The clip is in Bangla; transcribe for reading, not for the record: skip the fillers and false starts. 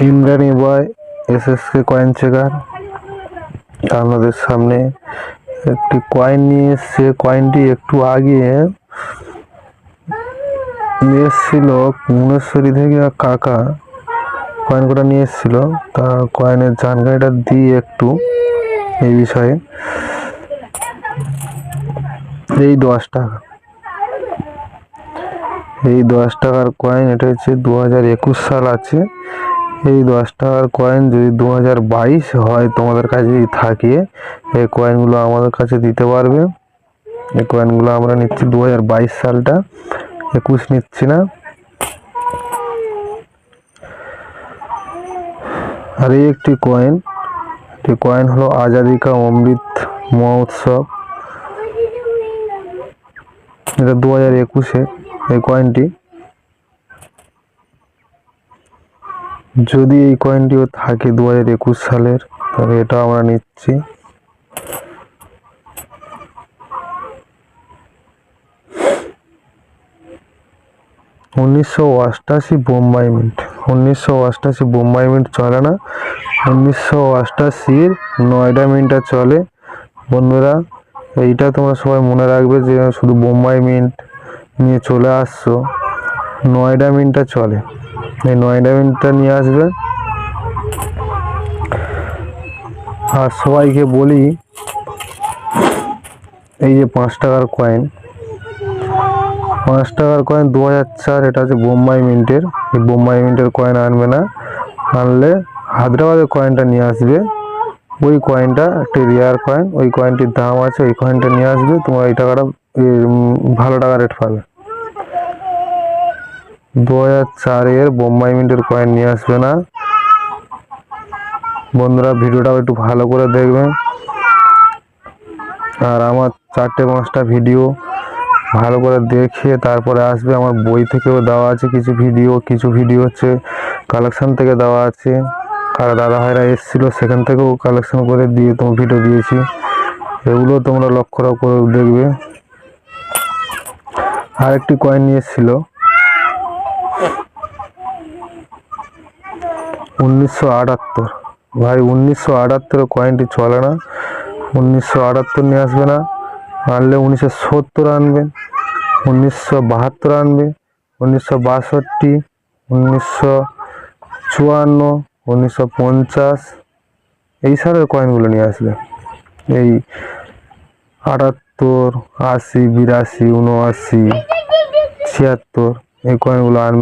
ইমরানি বয় এসএসকে কয়েন চেকার আপনাদের সামনে একটি কয়েন নিয়ে এসছে। কয়েনটি একটু আগে নিয়ে এসেছিল মুনেশ্বরী থেকে কাকা, কয়েন কটা নিয়ে এসেছিল। তা কয়েনের জানকারিটা দিই একটু এই বিষয়ে। এই 10 টাকা, এই 10 টাকার কয়েন, এটা হচ্ছে 2021 সাল আছে। এই 10 টাকার কয়েন যদি 2022 হয় তোমাদের কাছে যদি থাকে, এই কয়েনগুলো আমাদের কাছে দিতে পারবে। এই কয়েনগুলো আমরা নিচ্ছি 2022 সালটা, 21 নিচ্ছি না। আর এই একটি কয়েন হলো আজাদি কা অমৃত মহোৎসব, এটা 2021-এ এই কয়েনটি। যদি এই কয়েনটিও থাকে 2021 সালের, তাহলে এটা আমরা নিচ্ছি। বোম্বাই মিন্ট, 1988 বোম্বাই মিন্ট চলে না, 1988 নয়ডা মিন্টটা চলে। বন্ধুরা, এইটা তোমরা সবাই মনে রাখবে যে শুধু বোম্বাই মিন্ট নিয়ে চলে আসছো, নয়ডা মিন্টটা চলে। এই নয়ডা মিন্টটা নিয়ে আসবে। আর সবাইকে বলি, এই যে 5 টাকার কয়েন, 5 টাকার কয়েন 2004, এটা হচ্ছে বোম্বাই মিন্টের। এই বোম্বাই মিন্টের কয়েন আনবে না, আনলে হায়দ্রাবাদের কয়েনটা নিয়ে আসবে। ওই কয়েনটা একটি রেয়ার কয়েন, ওই কয়েনটির দাম আছে, ওই কয়েনটা নিয়ে আসবে। তোমার এই টাকাটা ভালো টাকা রেট পাবে। 2004-এর বোম্বাই মিন্টের কয়েন নিয়ে আসবে না। বন্ধুরা, ভিডিওটাও একটু ভালো করে দেখবেন। আর আমার 4-5টা ভিডিও ভালো করে দেখে তারপরে আসবে। আমার বই থেকেও দেওয়া আছে কিছু ভিডিও হচ্ছে কালেকশন থেকে দেওয়া আছে। কারা দাদা ভাইরা এসেছিলো, সেখান থেকেও কালেকশন করে দিয়ে তোমার ভিডিও দিয়েছি। এগুলো তোমরা লক্ষ্য করে দেখবে। আরেকটি কয়েন নিয়ে এসেছিল 1978। ভাই, 1978 কয়েনটি চলে না, 1978 নিয়ে আসবে না। আনলে 1970 আনবে, 1972 আনবে, 1962, 1954, 1950 এই সালের কয়েনগুলো নিয়ে আসবে। এই 78, 80, 82, 79, 76 এই কয়েনগুলো আনবে।